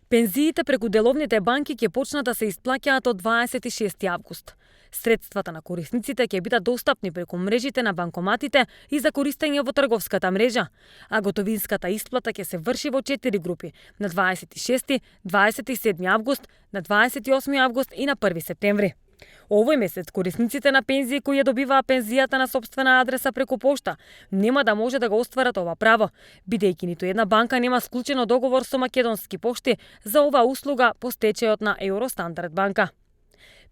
Пензиите преку деловните банки ќе почнат да се исплаќаат од 26 август. Средствата на корисниците ќе бидат достапни преку мрежите на банкоматите и за користење во трговската мрежа, а готовинската исплата ќе се врши во 4 групи на 26, 27 август, на 28 август и на 1 септември. Овој месец корисниците на пензии кои ја добиваат пензијата на сопствена адреса преку пошта нема да може да го остварат ова право, бидејќи ниту една банка нема склучено договор со Македонски пошти за оваа услуга по стечајот на Евростандард банка.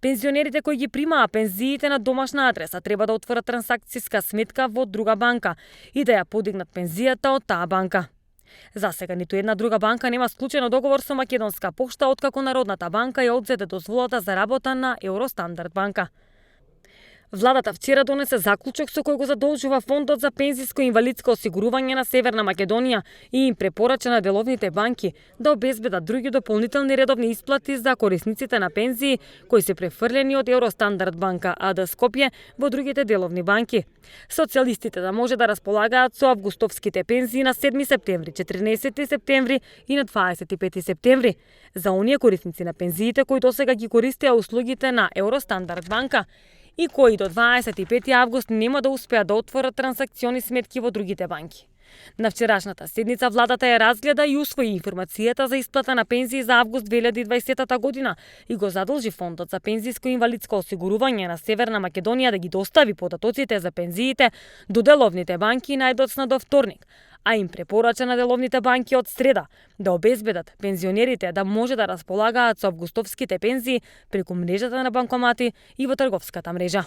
Пензионерите кои ги примаат пензиите на домашна адреса треба да отворат трансакцијска сметка во друга банка и да ја подигнат пензијата од таа банка. За сега ниту една друга банка нема склучено договор со Македонска пошта откако Народната банка ја одзеде дозволата за работа на Евростандард банка. Владата вчера донесе заклучок со кој го задолжува Фондот за пензиско и инвалидско осигурување на Северна Македонија и им препорача на деловните банки да обезбедат други дополнителни редовни исплати за корисниците на пензии кои се префрлени од Евростандард банка АД Скопје во другите деловни банки. Социјалистите да може да располагаат со августовските пензии на 7 септември, 14 септември и на 25 септември. За оние корисници на пензиите кои досега ги користеа услугите на Евростандард банка и кои до 25 август нема да успеат да отворат трансакциони сметки во другите банки. На вчерашната седница владата ја разгледа и усвои информацијата за исплата на пензии за август 2020 година и го задолжи Фондот за пензиско и инвалидско осигурување на Северна Македонија да ги достави податоците за пензиите до деловните банки најдоцна до вторник, а им препорача на деловните банки од среда да обезбедат пензионерите да може да располагаат со августовските пензии преку мрежата на банкомати и во трговската мрежа.